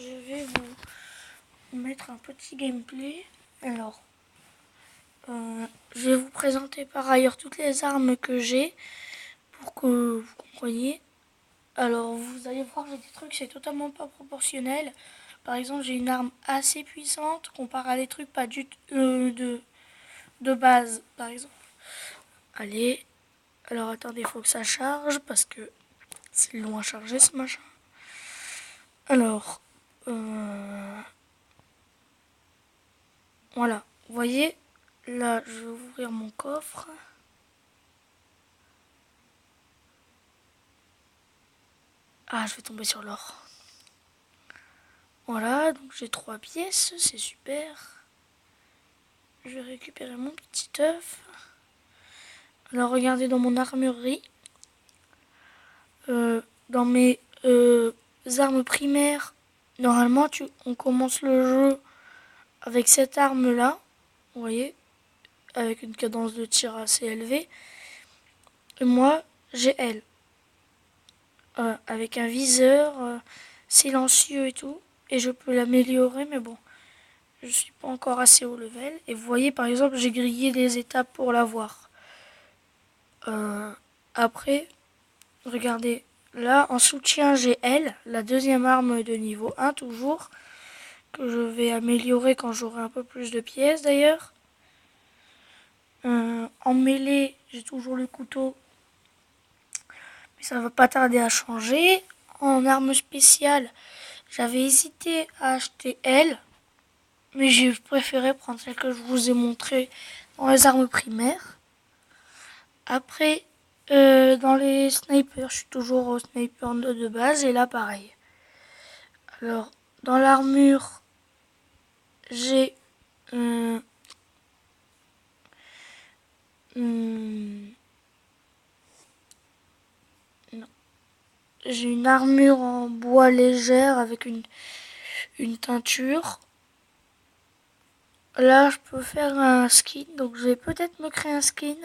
je vais vous mettre un petit gameplay. Alors, je vais vous présenter par ailleurs toutes les armes que j'ai pour que vous compreniez. Alors, vous allez voir, j'ai des trucs, c'est totalement pas proportionnel. Par exemple, j'ai une arme assez puissante comparée à des trucs pas du de base, par exemple. Allez, alors attendez, il faut que ça charge parce que c'est long à charger ce machin. Alors, voilà, vous voyez, là, je vais ouvrir mon coffre. Ah, je vais tomber sur l'or. Voilà, donc j'ai 3 pièces, c'est super. Je vais récupérer mon petit œuf. Alors regardez dans mon armurerie. Dans mes armes primaires, normalement on commence le jeu avec cette arme là. Vous voyez, avec une cadence de tir assez élevée. Et moi, j'ai elle. Avec un viseur silencieux et tout. Et je peux l'améliorer, mais bon, je suis pas encore assez haut level. Et vous voyez, par exemple, j'ai grillé des étapes pour l'avoir. Après, regardez, là, en soutien, j'ai elle, la deuxième arme de niveau 1 toujours, que je vais améliorer quand j'aurai un peu plus de pièces d'ailleurs. En mêlée, j'ai toujours le couteau, mais ça va pas tarder à changer. En arme spéciale, j'avais hésité à acheter elle, mais j'ai préféré prendre celle que je vous ai montrée dans les armes primaires. Après, dans les snipers, je suis toujours au sniper de base, et là pareil. Alors, dans l'armure, j'ai non. J'ai une armure en bois légère avec une teinture. Là, je peux faire un skin, donc je vais peut-être me créer un skin.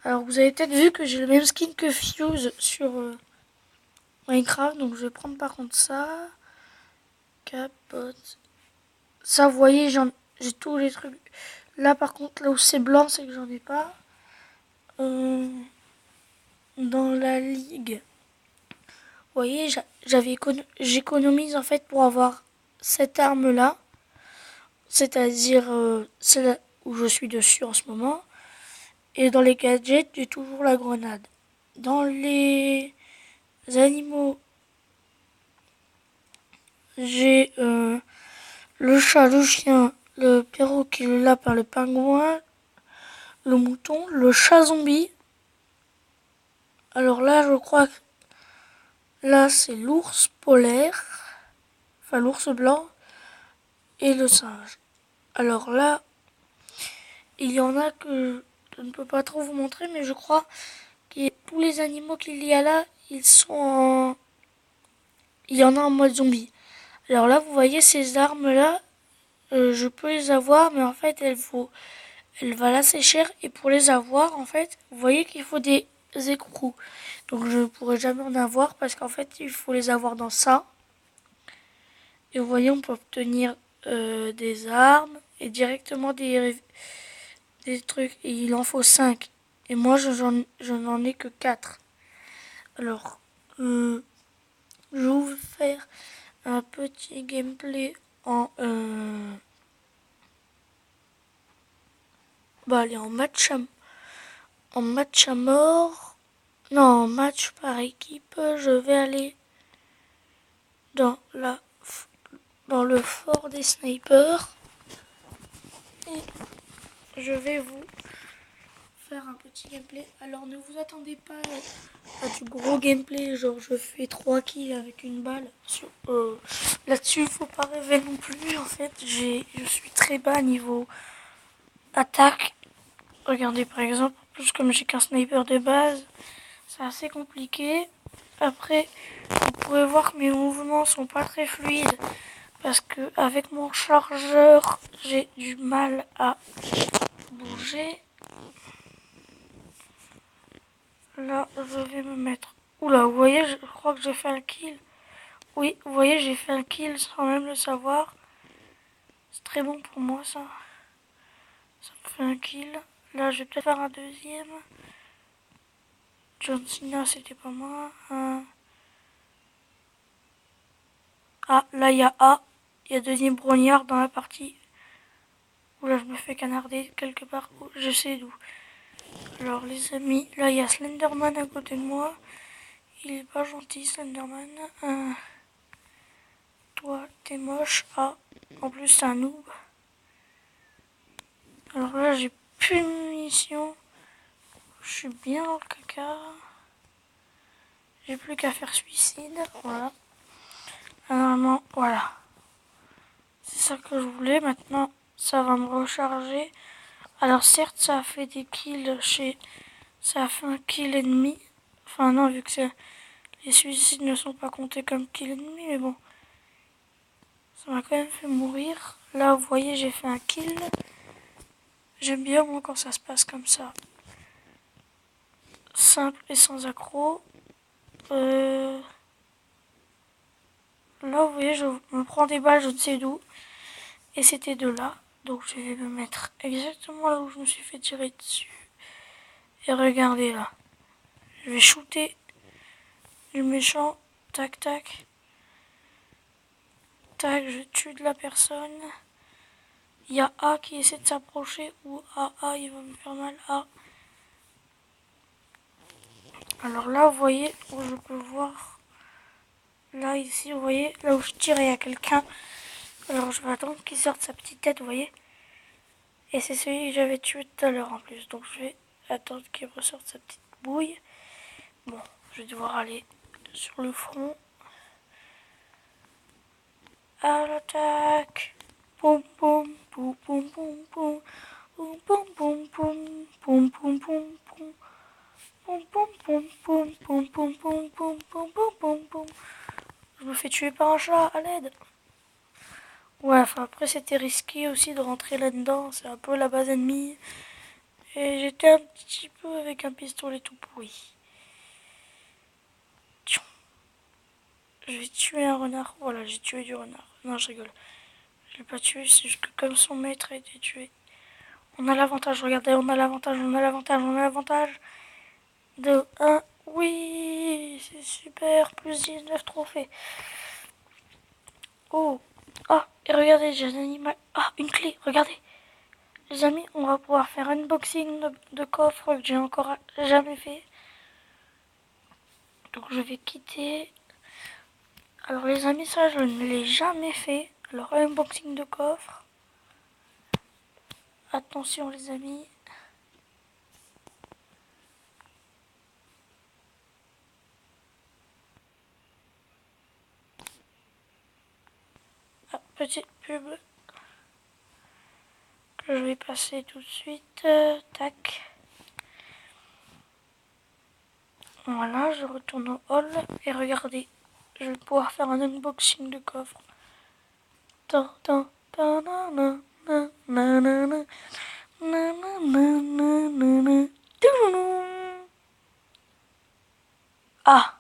Alors, vous avez peut-être vu que j'ai le même skin que Fuse sur Minecraft, donc je vais prendre par contre ça. Capote. Ça, vous voyez, j'ai tous les trucs. Là, par contre, là où c'est blanc, c'est que j'en ai pas. Dans la ligue, vous voyez, j'économise en fait pour avoir cette arme-là. C'est-à-dire celle où je suis dessus en ce moment. Et dans les gadgets, j'ai toujours la grenade. Dans les animaux, j'ai le chat, le chien, le perroquet, le lapin, le pingouin, le mouton, le chat zombie. Alors là, je crois que là, c'est l'ours polaire, enfin l'ours blanc et le singe. Alors là, il y en a que je ne peux pas trop vous montrer, mais je crois que tous les animaux qu'il y a là, ils sont en... Il y en a en mode zombie. Alors là, vous voyez ces armes-là, je peux les avoir, mais en fait, elle valent assez cher. Et pour les avoir, en fait, vous voyez qu'il faut des écrous. Donc je ne pourrai jamais en avoir parce qu'en fait, il faut les avoir dans ça. Et vous voyez, on peut obtenir des armes et directement des trucs. Et il en faut 5. Et moi, je n'en ai que 4. Alors, je vais vous faire un petit gameplay en... allez, en match à mort. Non, en match par équipe, je vais aller dans dans le fort des snipers. Et je vais vous faire un petit gameplay. Alors ne vous attendez pas à du gros gameplay, genre je fais 3 kills avec une balle. Là-dessus, faut pas rêver non plus. En fait, je suis très bas niveau attaque. Regardez par exemple, en plus comme j'ai qu'un sniper de base, c'est assez compliqué. Après, vous pouvez voir que mes mouvements sont pas très fluides parce que avec mon chargeur, j'ai du mal à bouger. Là, je vais me mettre... Oula, vous voyez, je crois que j'ai fait un kill. Oui, vous voyez, j'ai fait un kill sans même le savoir. C'est très bon pour moi, ça. Ça me fait un kill. Là, je vais peut-être faire un deuxième. John Cena, c'était pas moi. Ah, là, il y a A. Il y a deuxième brognard dans la partie. Où là, je me fais canarder quelque part. Je sais d'où. Alors, les amis, là, il y a Slenderman à côté de moi. Il est pas gentil, Slenderman. Toi, t'es moche. Ah, en plus, c'est un noob. Alors là, j'ai plus de munitions. Je suis bien dans le caca. J'ai plus qu'à faire suicide. Voilà. Normalement, voilà. C'est ça que je voulais. Maintenant, ça va me recharger. Alors certes, ça a fait des kills chez... Ça a fait un kill ennemi. Enfin non, vu que les suicides ne sont pas comptés comme kill ennemi, mais bon. Ça m'a quand même fait mourir. Là, vous voyez, j'ai fait un kill. J'aime bien, moi, quand ça se passe comme ça. Simple et sans accroc. Là, vous voyez, je me prends des balles, je ne sais d'où. Et c'était de là. Donc, je vais me mettre exactement là où je me suis fait tirer dessus. Et regardez là. Je vais shooter le méchant. Tac, tac. Tac, je tue de la personne. Il y a A qui essaie de s'approcher. Ou A, il va me faire mal. A. Alors là, vous voyez, où je peux voir. Là, ici, vous voyez, là où je tire, il y a quelqu'un. Alors, je vais attendre qu'il sorte sa petite tête, vous voyez. Et c'est celui que j'avais tué tout à l'heure en plus. Donc, je vais attendre qu'il ressorte sa petite bouille. Bon, je vais devoir aller sur le front. À l'attaque. Poum poum poum poum poum poum. Poum poum poum poum. Poum poum poum poum. Poum poum poum poum. Poum poum poum poum. Poum poum poum poum. Je me fais tuer par un chat, à l'aide. Ouais, enfin après c'était risqué aussi de rentrer là-dedans. C'est un peu la base ennemie. Et j'étais un petit peu avec un pistolet tout pourri. Je vais tuer un renard. Voilà, j'ai tué du renard. Non, je rigole. Je l'ai pas tué, c'est juste que comme son maître a été tué. On a l'avantage, regardez, on a l'avantage, on a l'avantage, on a l'avantage. De 1. Oui, c'est super. Plus 19 trophées. Oh. Ah, et regardez, j'ai un animal. Ah, une clé, regardez. Les amis, on va pouvoir faire un unboxing de coffre que j'ai encore jamais fait. Donc je vais quitter. Alors les amis, ça je ne l'ai jamais fait. Alors unboxing de coffre. Attention les amis. Ah, petite pub que je vais passer tout de suite. Tac. Voilà, je retourne au hall et regardez, je vais pouvoir faire un unboxing de coffre. Ah,